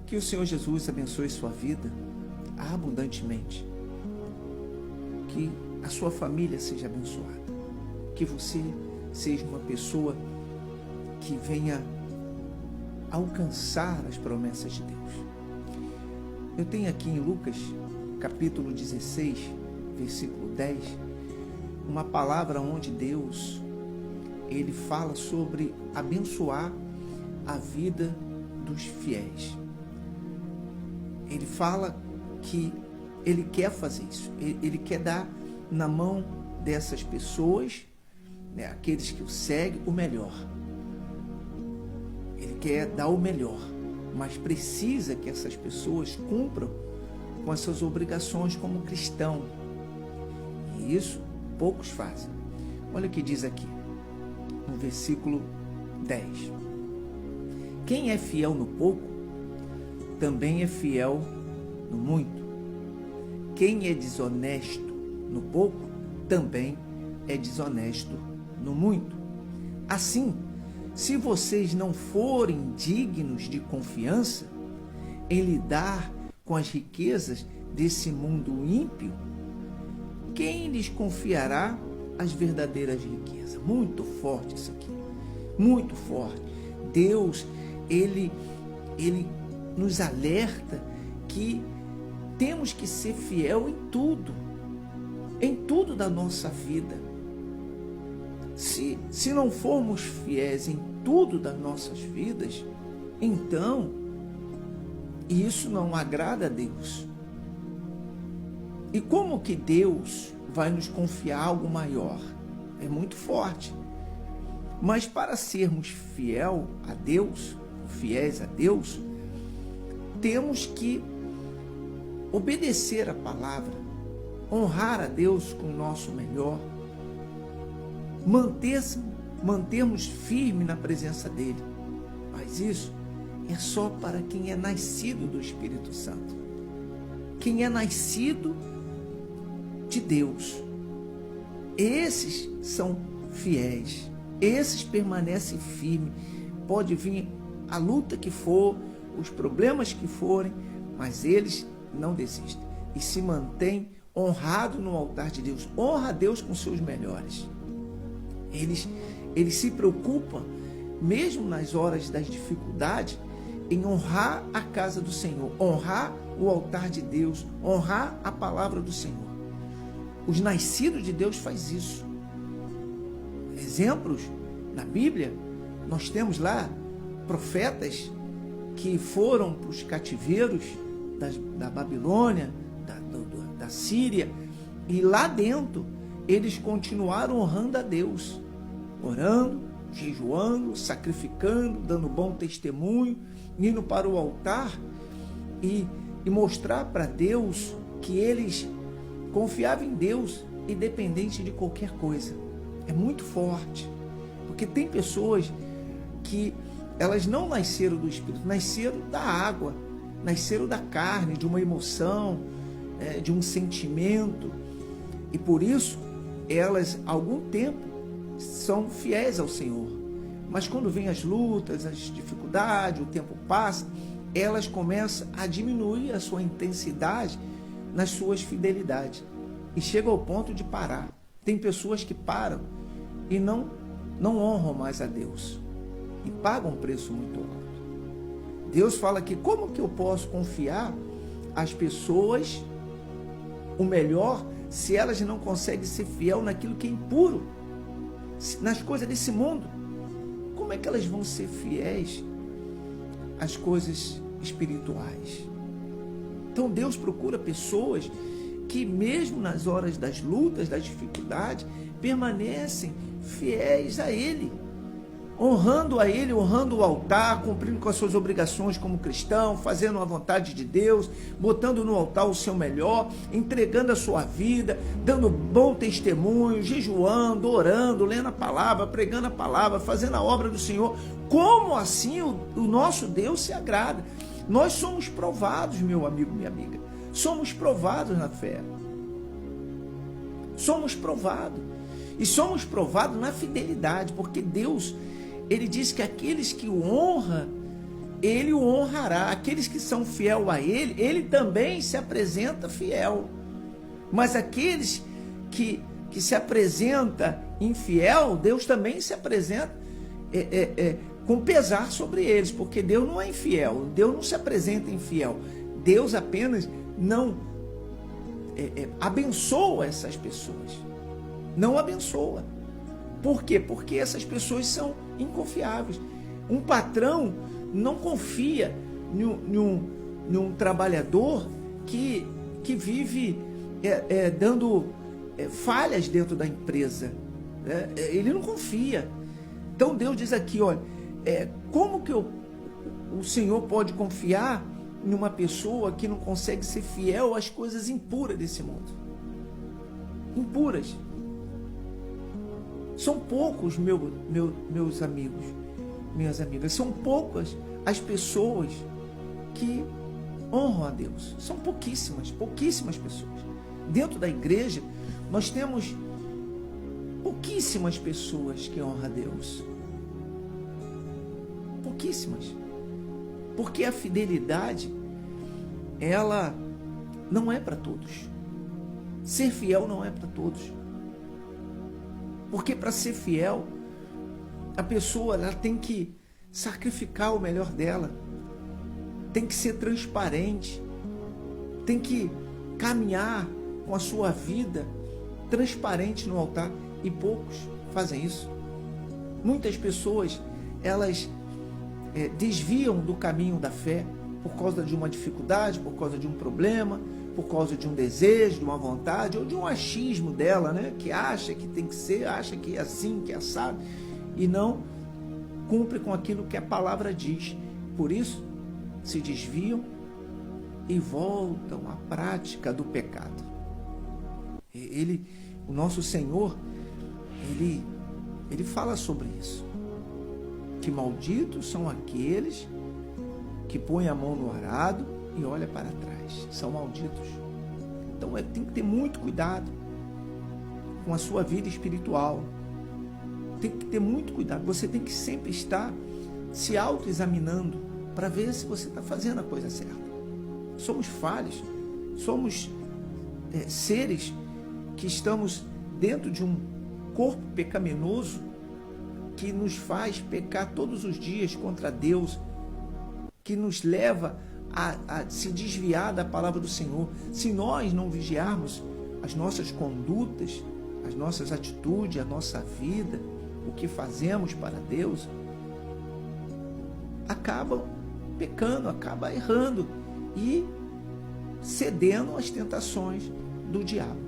Que o Senhor Jesus abençoe sua vida abundantemente. Que a sua família seja abençoada. Que você seja uma pessoa que venha alcançar as promessas de Deus. Eu tenho aqui em Lucas, capítulo 16, versículo 10, uma palavra onde Deus, ele fala sobre abençoar a vida dos fiéis. Ele fala que ele quer fazer isso, ele quer dar na mão dessas pessoas, né, aqueles que o seguem, o melhor. Ele quer dar o melhor, mas precisa que essas pessoas cumpram com as suas obrigações como cristão. E isso poucos fazem. Olha o que diz aqui, no versículo 10. Quem é fiel no pouco, também é fiel no muito. Quem é desonesto no pouco, também é desonesto no muito. Assim, se vocês não forem dignos de confiança em lidar com as riquezas desse mundo ímpio, quem lhes confiará as verdadeiras riquezas? Muito forte isso aqui, muito forte. Deus, ele nos alerta que temos que ser fiel em tudo da nossa vida. Se não formos fiéis em tudo das nossas vidas, então isso não agrada a Deus. E como que Deus vai nos confiar algo maior? É muito forte. Mas para sermos fiéis a Deus, temos que obedecer a palavra, honrar a Deus com o nosso melhor, mantermos firme na presença dele. Mas isso é só para quem é nascido do Espírito Santo. Quem é nascido de Deus, esses são fiéis, esses permanecem firmes. Pode vir a luta que for, os problemas que forem, mas eles não desistem e se mantêm honrados no altar de Deus. Honra a Deus com seus melhores. Eles se preocupam, mesmo nas horas das dificuldades, em honrar a casa do Senhor, honrar o altar de Deus, honrar a palavra do Senhor. Os nascidos de Deus faz isso. Exemplos na Bíblia, nós temos lá profetas que foram para os cativeiros da Babilônia, da Síria, e lá dentro eles continuaram honrando a Deus, orando, jejuando, sacrificando, dando bom testemunho, indo para o altar e mostrar para Deus que eles confiavam em Deus, independente de qualquer coisa. É muito forte, porque tem pessoas que elas não nasceram do Espírito, nasceram da água, nasceram da carne, de uma emoção, de um sentimento, e por isso elas, há algum tempo, são fiéis ao Senhor. Mas quando vem as lutas, as dificuldades, o tempo passa, elas começam a diminuir a sua intensidade nas suas fidelidades e chega ao ponto de parar. Tem pessoas que param e não honram mais a Deus e pagam um preço muito alto. Deus fala que como que eu posso confiar às pessoas o melhor se elas não conseguem ser fiel naquilo que é impuro, nas coisas desse mundo? Como é que elas vão ser fiéis às coisas espirituais? Então Deus procura pessoas que mesmo nas horas das lutas, das dificuldades, permanecem fiéis a Ele, honrando a Ele, honrando o altar, cumprindo com as suas obrigações como cristão, fazendo a vontade de Deus, botando no altar o seu melhor, entregando a sua vida, dando bom testemunho, jejuando, orando, lendo a palavra, pregando a palavra, fazendo a obra do Senhor. Como assim o nosso Deus se agrada? Nós somos provados, meu amigo, minha amiga. Somos provados na fé. Somos provados. E somos provados na fidelidade, porque Deus, Ele diz que aqueles que o honram, ele o honrará. Aqueles que são fiel a ele, ele também se apresenta fiel. Mas aqueles que se apresenta infiel, Deus também se apresenta com pesar sobre eles, porque Deus não é infiel, Deus não se apresenta infiel. Deus apenas não abençoa essas pessoas. Não abençoa. Por quê? Porque essas pessoas são inconfiáveis. Um patrão não confia em um trabalhador que vive dando falhas dentro da empresa. Ele não confia. Então Deus diz aqui, olha, como que o Senhor pode confiar em uma pessoa que não consegue ser fiel às coisas impuras desse mundo? Impuras. São poucos, meus amigos, minhas amigas, são poucas as pessoas que honram a Deus. São pouquíssimas pessoas. Dentro da igreja, nós temos pouquíssimas pessoas que honram a Deus. Pouquíssimas. Porque a fidelidade, ela não é para todos. Ser fiel não é para todos. Porque para ser fiel, a pessoa ela tem que sacrificar o melhor dela, tem que ser transparente, tem que caminhar com a sua vida transparente no altar, e poucos fazem isso. Muitas pessoas, elas desviam do caminho da fé por causa de uma dificuldade, por causa de um problema, por causa de um desejo, de uma vontade, ou de um achismo dela, né? Que acha que tem que ser, acha que é assim, que é assado, e não cumpre com aquilo que a palavra diz. Por isso, se desviam e voltam à prática do pecado. O nosso Senhor, ele fala sobre isso. Que malditos são aqueles que põem a mão no arado e olha para trás. São malditos. Então tem que ter muito cuidado com a sua vida espiritual. Tem que ter muito cuidado. Você tem que sempre estar se autoexaminando para ver se você está fazendo a coisa certa. Somos falhos. Somos seres que estamos dentro de um corpo pecaminoso que nos faz pecar todos os dias contra Deus, que nos leva a se desviar da palavra do Senhor. Se nós não vigiarmos as nossas condutas, as nossas atitudes, a nossa vida, o que fazemos para Deus, acabam pecando, acaba errando e cedendo às tentações do diabo.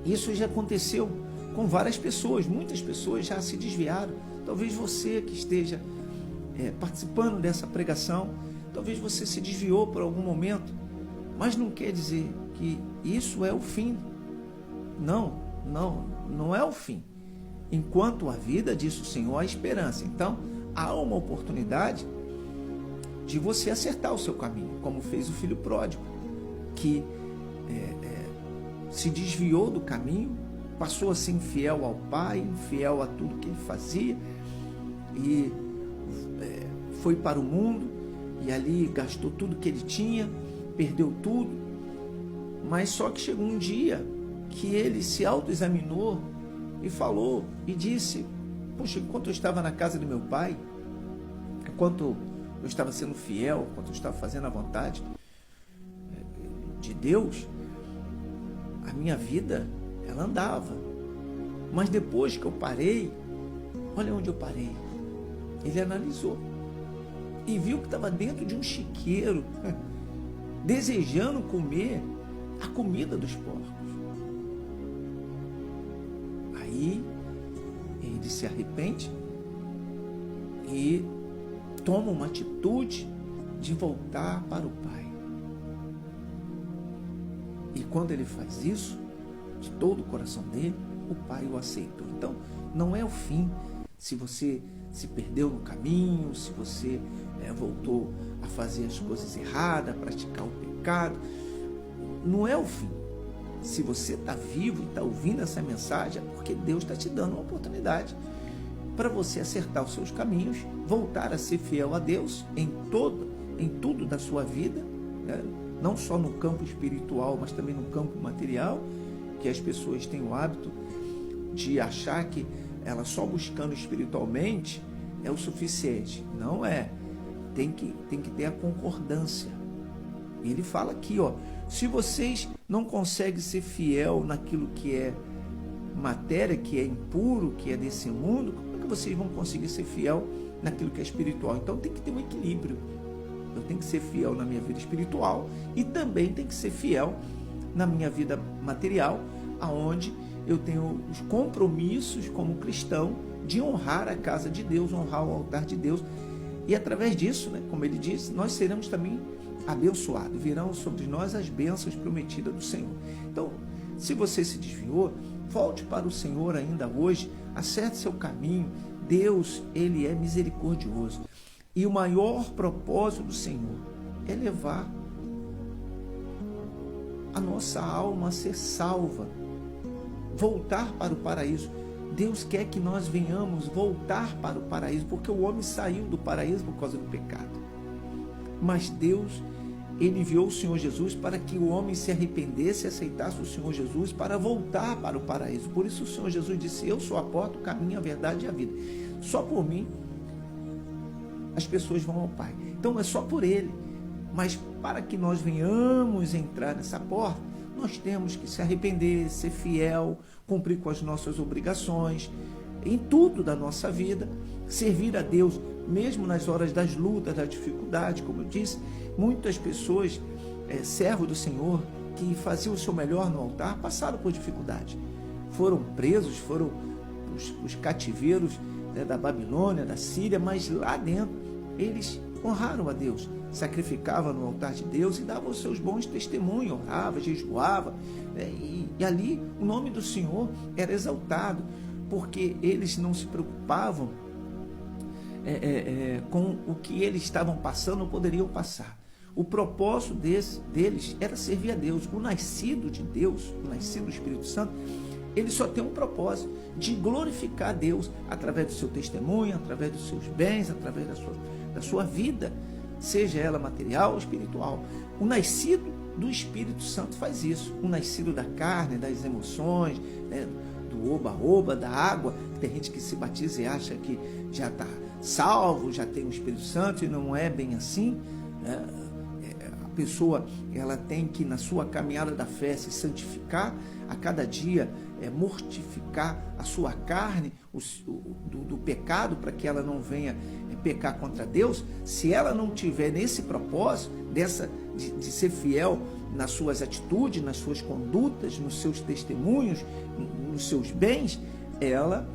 Isso já aconteceu com várias pessoas, muitas pessoas já se desviaram. Talvez você que esteja participando dessa pregação, talvez você se desviou por algum momento, mas não quer dizer que isso é o fim. Não é o fim. Enquanto a vida, diz o Senhor, há esperança. Então, há uma oportunidade de você acertar o seu caminho, como fez o filho pródigo, que se desviou do caminho, passou a ser infiel ao pai, infiel a tudo que ele fazia, e foi para o mundo, e ali gastou tudo que ele tinha, perdeu tudo. Mas só que chegou um dia que ele se autoexaminou e falou e disse: poxa, enquanto eu estava na casa do meu pai, enquanto eu estava sendo fiel, enquanto eu estava fazendo a vontade de Deus, a minha vida, ela andava. Mas depois que eu parei, olha onde eu parei. Ele analisou e viu que estava dentro de um chiqueiro, desejando comer a comida dos porcos. Aí ele se arrepende e toma uma atitude de voltar para o Pai. E quando ele faz isso, de todo o coração dele, o Pai o aceitou. Então, não é o fim. Se você se perdeu no caminho, se você voltou a fazer as coisas erradas, a praticar o pecado, não é o fim. Se você está vivo e está ouvindo essa mensagem, é porque Deus está te dando uma oportunidade para você acertar os seus caminhos, voltar a ser fiel a Deus em tudo da sua vida, né? Não só no campo espiritual, mas também no campo material, que as pessoas têm o hábito de achar que ela só buscando espiritualmente é o suficiente. Não é. Tem que ter a concordância. Ele fala aqui, ó, se vocês não conseguem ser fiel naquilo que é matéria, que é impuro, que é desse mundo, como é que vocês vão conseguir ser fiel naquilo que é espiritual? Então tem que ter um equilíbrio. Eu tenho que ser fiel na minha vida espiritual e também tenho que ser fiel na minha vida material, aonde eu tenho os compromissos como cristão de honrar a casa de Deus, honrar o altar de Deus. E através disso, né, como ele diz, nós seremos também abençoados. Virão sobre nós as bênçãos prometidas do Senhor. Então, se você se desviou, volte para o Senhor ainda hoje, acerte seu caminho. Deus, ele é misericordioso. E o maior propósito do Senhor é levar a nossa alma a ser salva, voltar para o paraíso. Deus quer que nós venhamos voltar para o paraíso, porque o homem saiu do paraíso por causa do pecado. Mas Deus, ele enviou o Senhor Jesus para que o homem se arrependesse e aceitasse o Senhor Jesus para voltar para o paraíso. Por isso o Senhor Jesus disse: eu sou a porta, o caminho, a verdade e a vida. Só por mim as pessoas vão ao Pai. Então é só por ele. Mas para que nós venhamos entrar nessa porta, nós temos que se arrepender, ser fiel, cumprir com as nossas obrigações, em tudo da nossa vida, servir a Deus, mesmo nas horas das lutas, da dificuldade. Como eu disse, muitas pessoas, servos do Senhor, que faziam o seu melhor no altar, passaram por dificuldade. Foram presos, foram os cativeiros, né, da Babilônia, da Síria, mas lá dentro eles honraram a Deus, sacrificavam no altar de Deus e davam os seus bons testemunhos, orava, jejuava, e ali o nome do Senhor era exaltado, porque eles não se preocupavam com o que eles estavam passando ou poderiam passar. O propósito deles era servir a Deus. O nascido de Deus, o nascido do Espírito Santo, ele só tem um propósito, de glorificar a Deus através do seu testemunho, através dos seus bens, através da sua vida, seja ela material ou espiritual. O nascido do Espírito Santo faz isso. O nascido da carne, das emoções, né, do oba-oba, da água. Tem gente que se batiza e acha que já está salvo, já tem o Espírito Santo, e não é bem assim. A pessoa, ela tem que, na sua caminhada da fé, se santificar a cada dia, mortificar a sua carne do pecado, para que ela não venha pecar contra Deus. Se ela não tiver nesse propósito de ser fiel nas suas atitudes, nas suas condutas, nos seus testemunhos, nos seus bens, ela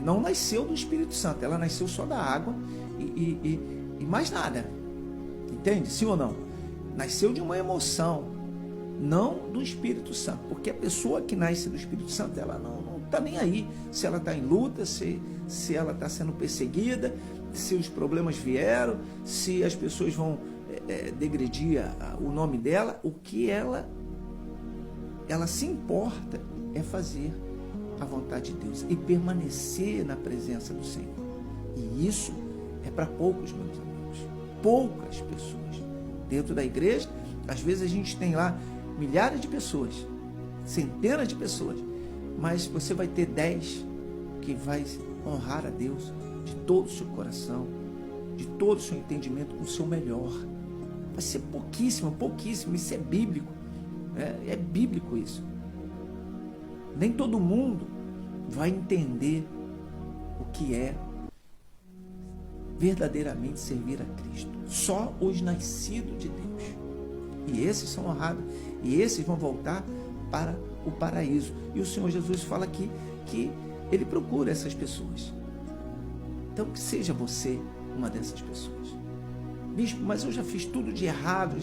não nasceu do Espírito Santo, ela nasceu só da água e mais nada. Entende? Sim ou não? Nasceu de uma emoção, não do Espírito Santo, porque a pessoa que nasce do Espírito Santo, ela não está nem aí se ela está em luta, se ela está sendo perseguida, se os problemas vieram, se as pessoas vão degredir o nome dela. O que ela se importa é fazer a vontade de Deus e permanecer na presença do Senhor. E isso é para poucos, meus amigos, poucas pessoas. Dentro da igreja, às vezes a gente tem lá milhares de pessoas, centenas de pessoas, mas você vai ter 10 que vai honrar a Deus de todo o seu coração, de todo o seu entendimento, com o seu melhor. Vai ser pouquíssimo, pouquíssimo. Isso é bíblico, é bíblico isso. Nem todo mundo vai entender o que é verdadeiramente servir a Cristo. Só os nascidos de Deus. E esses são honrados. E esses vão voltar para o paraíso. E o Senhor Jesus fala aqui que Ele procura essas pessoas. Então que seja você uma dessas pessoas. Bispo, mas eu já fiz tudo de errado.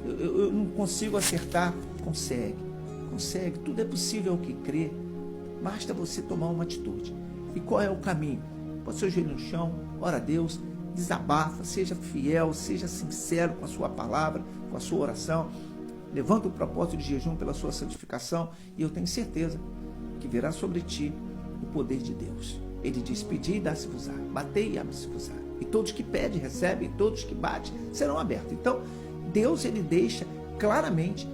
Eu não consigo acertar. Consegue. Tudo é possível ao que crê. Basta você tomar uma atitude. E qual é o caminho? Põe seu joelho no chão, ora a Deus, desabafa, seja fiel, seja sincero com a sua palavra, com a sua oração. Levanta o propósito de jejum pela sua santificação, e eu tenho certeza que virá sobre ti o poder de Deus. Ele diz: pedi e dá-se-vos-á, batei e abre-se-vos-á. E todos que pedem, recebem, e todos que batem, serão abertos. Então, Deus, ele deixa claramente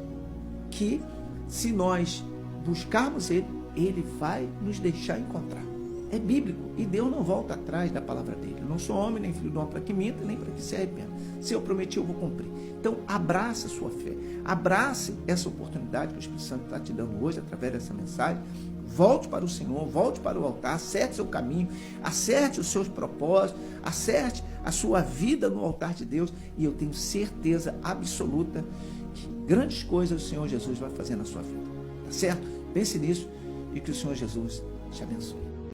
que se nós buscarmos ele, ele vai nos deixar encontrar. É bíblico, e Deus não volta atrás da palavra dele. Eu não sou homem, nem filho de homem para que minta, nem para que se arrependa. Se eu prometi, eu vou cumprir. Então, abraça a sua fé. Abrace essa oportunidade que o Espírito Santo está te dando hoje, através dessa mensagem. Volte para o Senhor, volte para o altar, acerte seu caminho, acerte os seus propósitos, acerte a sua vida no altar de Deus, e eu tenho certeza absoluta que grandes coisas o Senhor Jesus vai fazer na sua vida. Tá certo? Pense nisso, e que o Senhor Jesus te abençoe.